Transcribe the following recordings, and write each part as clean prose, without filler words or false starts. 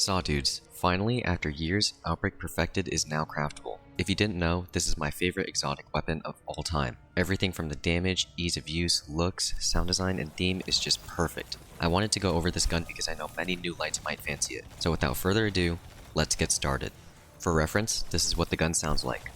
Saw dudes, finally after years, Outbreak Perfected is now craftable. If you didn't know, this is my favorite exotic weapon of all time. Everything from the damage, ease of use, looks, sound design, and theme is just perfect. I wanted to go over this gun because I know many new lights might fancy it. So without further ado, let's get started. For reference, this is what the gun sounds like.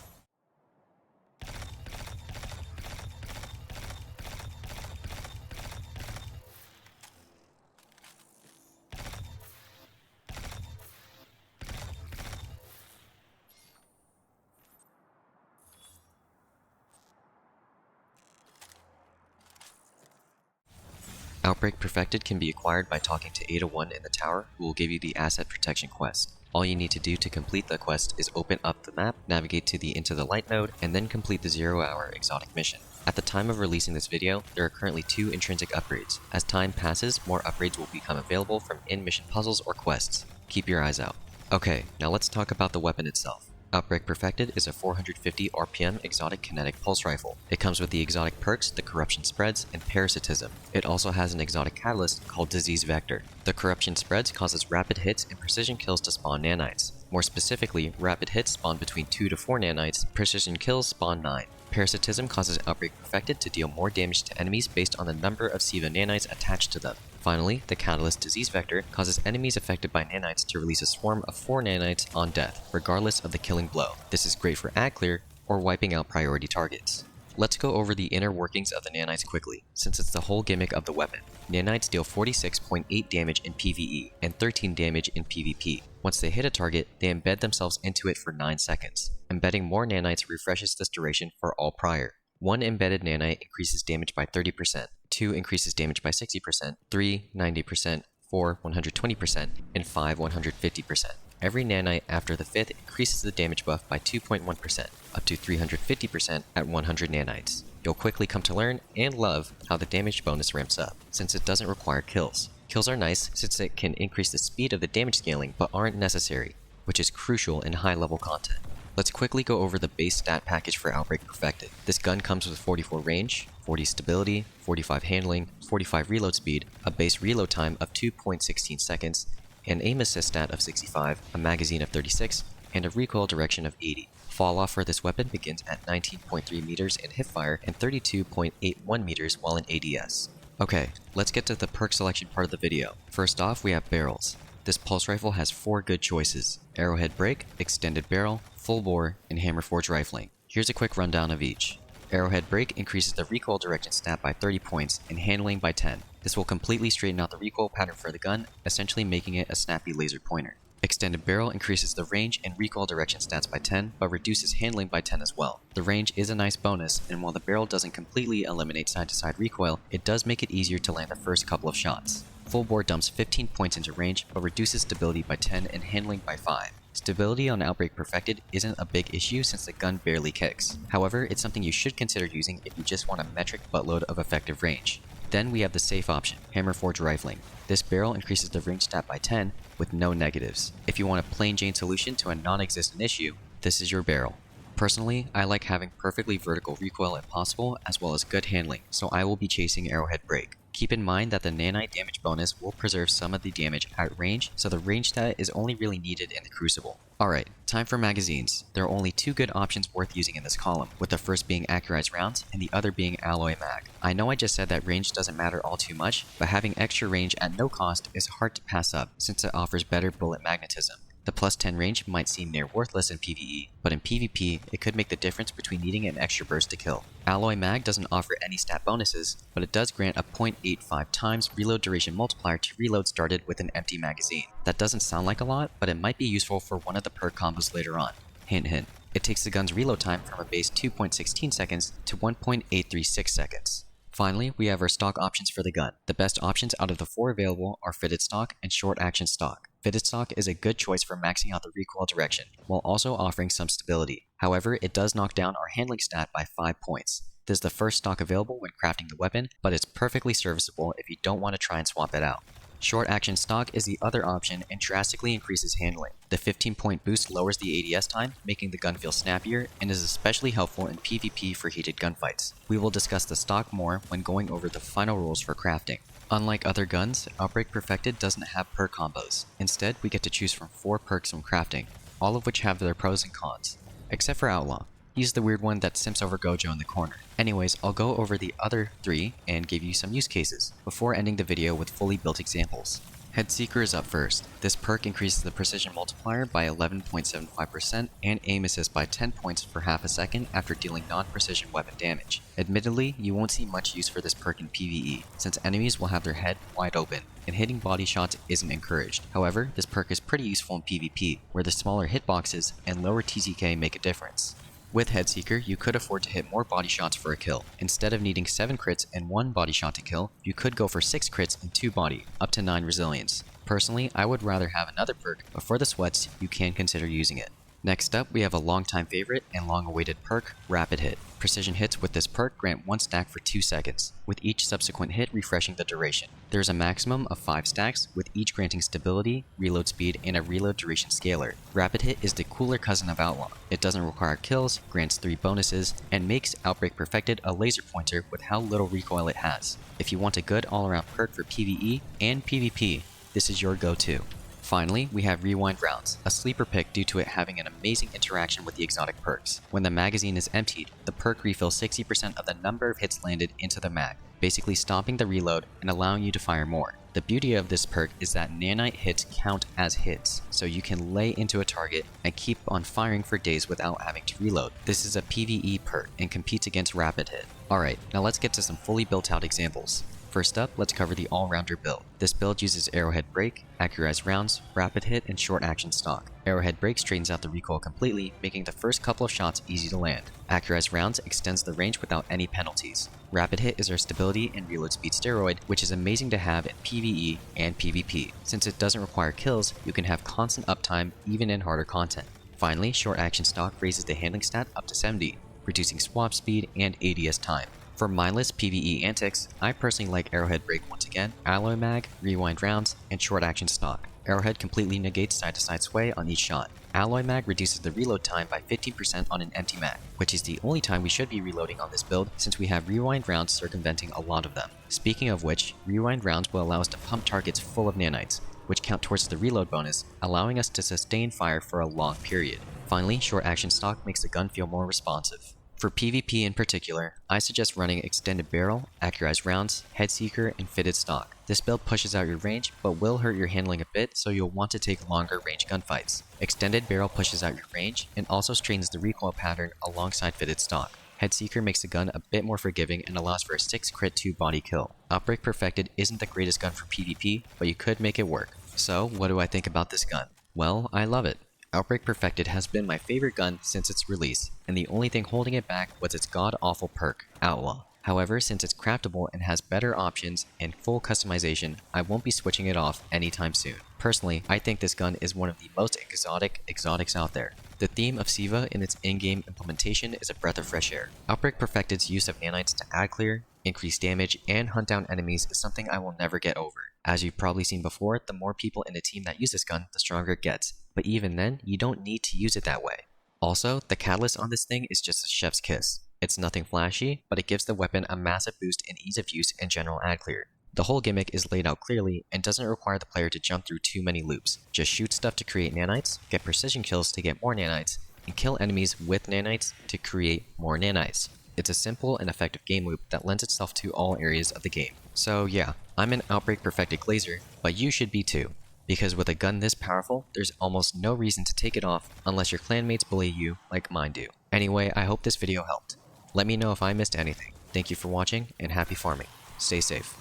Outbreak Perfected can be acquired by talking to Ada1 in the tower, who will give you the Asset Protection quest. All you need to do to complete the quest is open up the map, navigate to the Into the Light node, and then complete the 0-hour exotic mission. At the time of releasing this video, there are currently 2 intrinsic upgrades. As time passes, more upgrades will become available from in-mission puzzles or quests. Keep your eyes out. Okay, now let's talk about the weapon itself. Outbreak Perfected is a 450 RPM exotic kinetic pulse rifle. It comes with the exotic perks, the Corruption Spreads, and Parasitism. It also has an exotic catalyst called Disease Vector. The Corruption Spreads causes rapid hits and precision kills to spawn nanites. More specifically, rapid hits spawn between 2 to 4 nanites, precision kills spawn 9. Parasitism causes Outbreak Perfected to deal more damage to enemies based on the number of SIVA nanites attached to them. Finally, the Catalyst Disease Vector causes enemies affected by nanites to release a swarm of 4 nanites on death, regardless of the killing blow. This is great for ad clear or wiping out priority targets. Let's go over the inner workings of the nanites quickly, since it's the whole gimmick of the weapon. Nanites deal 46.8 damage in PvE and 13 damage in PvP. Once they hit a target, they embed themselves into it for 9 seconds. Embedding more nanites refreshes this duration for all prior. 1 embedded nanite increases damage by 30%, 2 increases damage by 60%, 3 90%, 4 120%, and 5 150%. Every nanite after the 5th increases the damage buff by 2.1%, up to 350% at 100 nanites. You'll quickly come to learn and love how the damage bonus ramps up, since it doesn't require kills. Kills are nice since it can increase the speed of the damage scaling, but aren't necessary, which is crucial in high-level content. Let's quickly go over the base stat package for Outbreak Perfected. This gun comes with 44 range, 40 stability, 45 handling, 45 reload speed, a base reload time of 2.16 seconds, an aim assist stat of 65, a magazine of 36, and a recoil direction of 80. Fall off for this weapon begins at 19.3 meters in hipfire and 32.81 meters while in ADS. Okay, let's get to the perk selection part of the video. First off, we have barrels. This pulse rifle has 4 good choices: arrowhead break, extended barrel, full bore, and hammer forge rifling. Here's a quick rundown of each. Arrowhead break increases the recoil direction stat by 30 points and handling by 10. This will completely straighten out the recoil pattern for the gun, essentially making it a snappy laser pointer. Extended barrel increases the range and recoil direction stats by 10, but reduces handling by 10 as well. The range is a nice bonus, and while the barrel doesn't completely eliminate side-to-side recoil, it does make it easier to land the first couple of shots. Full bore dumps 15 points into range, but reduces stability by 10 and handling by 5. Stability on Outbreak Perfected isn't a big issue since the gun barely kicks. However, it's something you should consider using if you just want a metric buttload of effective range. Then we have the safe option, hammer forge rifling. This barrel increases the range stat by 10 with no negatives. If you want a plain Jane solution to a non-existent issue, this is your barrel. Personally, I like having perfectly vertical recoil if possible, as well as good handling, so I will be chasing arrowhead break. Keep in mind that the nanite damage bonus will preserve some of the damage at range, so the range stat is only really needed in the Crucible. Alright, time for magazines. There are only 2 good options worth using in this column, with the first being accurized rounds and the other being alloy mag. I know I just said that range doesn't matter all too much, but having extra range at no cost is hard to pass up since it offers better bullet magnetism. The plus 10 range might seem near worthless in PvE, but in PvP, it could make the difference between needing an extra burst to kill. Alloy Mag doesn't offer any stat bonuses, but it does grant a 0.85 times reload duration multiplier to reload started with an empty magazine. That doesn't sound like a lot, but it might be useful for one of the perk combos later on. Hint hint. It takes the gun's reload time from a base 2.16 seconds to 1.836 seconds. Finally, we have our stock options for the gun. The best options out of the 4 available are fitted stock and short action stock. Fitted stock is a good choice for maxing out the recoil direction, while also offering some stability. However, it does knock down our handling stat by 5 points. This is the first stock available when crafting the weapon, but it's perfectly serviceable if you don't want to try and swap it out. Short action stock is the other option and drastically increases handling. The 15-point boost lowers the ADS time, making the gun feel snappier, and is especially helpful in PvP for heated gunfights. We will discuss the stock more when going over the final rules for crafting. Unlike other guns, Outbreak Perfected doesn't have perk combos. Instead, we get to choose from 4 perks from crafting, all of which have their pros and cons. Except for Outlaw. He's the weird one that simps over Gojo in the corner. Anyways, I'll go over the other 3 and give you some use cases, before ending the video with fully built examples. Headseeker is up first. This perk increases the precision multiplier by 11.75% and aim assist by 10 points for half a second after dealing non-precision weapon damage. Admittedly, you won't see much use for this perk in PvE, since enemies will have their head wide open, and hitting body shots isn't encouraged. However, this perk is pretty useful in PvP, where the smaller hitboxes and lower TTK make a difference. With Headseeker, you could afford to hit more body shots for a kill. Instead of needing 7 crits and 1 body shot to kill, you could go for 6 crits and 2 body, up to 9 resilience. Personally, I would rather have another perk, but for the sweats, you can consider using it. Next up, we have a long-time favorite and long-awaited perk, Rapid Hit. Precision hits with this perk grant 1 stack for 2 seconds, with each subsequent hit refreshing the duration. There is a maximum of 5 stacks, with each granting stability, reload speed, and a reload duration scaler. Rapid Hit is the cooler cousin of Outlaw. It doesn't require kills, grants 3 bonuses, and makes Outbreak Perfected a laser pointer with how little recoil it has. If you want a good all-around perk for PvE and PvP, this is your go-to. Finally, we have Rewind Rounds, a sleeper pick due to it having an amazing interaction with the exotic perks. When the magazine is emptied, the perk refills 60% of the number of hits landed into the mag, basically stopping the reload and allowing you to fire more. The beauty of this perk is that nanite hits count as hits, so you can lay into a target and keep on firing for days without having to reload. This is a PvE perk and competes against Rapid Hit. Alright, now let's get to some fully built out examples. First up, let's cover the all-rounder build. This build uses Arrowhead Break, Accurized Rounds, Rapid Hit, and Short Action Stock. Arrowhead Break straightens out the recoil completely, making the first couple of shots easy to land. Accurized Rounds extends the range without any penalties. Rapid Hit is our stability and reload speed steroid, which is amazing to have in PvE and PvP. Since it doesn't require kills, you can have constant uptime even in harder content. Finally, Short Action Stock raises the handling stat up to 70, reducing swap speed and ADS time. For mindless PvE antics, I personally like Arrowhead Break once again, Alloy Mag, Rewind Rounds, and Short Action Stock. Arrowhead completely negates side-to-side sway on each shot. Alloy Mag reduces the reload time by 15% on an empty mag, which is the only time we should be reloading on this build since we have Rewind Rounds circumventing a lot of them. Speaking of which, Rewind Rounds will allow us to pump targets full of nanites, which count towards the reload bonus, allowing us to sustain fire for a long period. Finally, Short Action Stock makes the gun feel more responsive. For PvP in particular, I suggest running Extended Barrel, Accurized Rounds, Headseeker, and Fitted Stock. This build pushes out your range, but will hurt your handling a bit, so you'll want to take longer range gunfights. Extended Barrel pushes out your range, and also straightens the recoil pattern alongside Fitted Stock. Headseeker makes the gun a bit more forgiving and allows for a 6 crit 2 body kill. Outbreak Perfected isn't the greatest gun for PvP, but you could make it work. So, what do I think about this gun? Well, I love it. Outbreak Perfected has been my favorite gun since its release, and the only thing holding it back was its god-awful perk, Outlaw. However, since it's craftable and has better options and full customization, I won't be switching it off anytime soon. Personally, I think this gun is one of the most exotic exotics out there. The theme of Siva in its in-game implementation is a breath of fresh air. Outbreak Perfected's use of nanites to add clear, increase damage, and hunt down enemies is something I will never get over. As you've probably seen before, the more people in a team that use this gun, the stronger it gets. But even then, you don't need to use it that way. Also, the catalyst on this thing is just a chef's kiss. It's nothing flashy, but it gives the weapon a massive boost in ease of use and general ad clear. The whole gimmick is laid out clearly and doesn't require the player to jump through too many loops. Just shoot stuff to create nanites, get precision kills to get more nanites, and kill enemies with nanites to create more nanites. It's a simple and effective game loop that lends itself to all areas of the game. So yeah, I'm an Outbreak Perfected glazer, but you should be too. Because with a gun this powerful, there's almost no reason to take it off unless your clanmates bully you like mine do. Anyway, I hope this video helped. Let me know if I missed anything. Thank you for watching, and happy farming. Stay safe.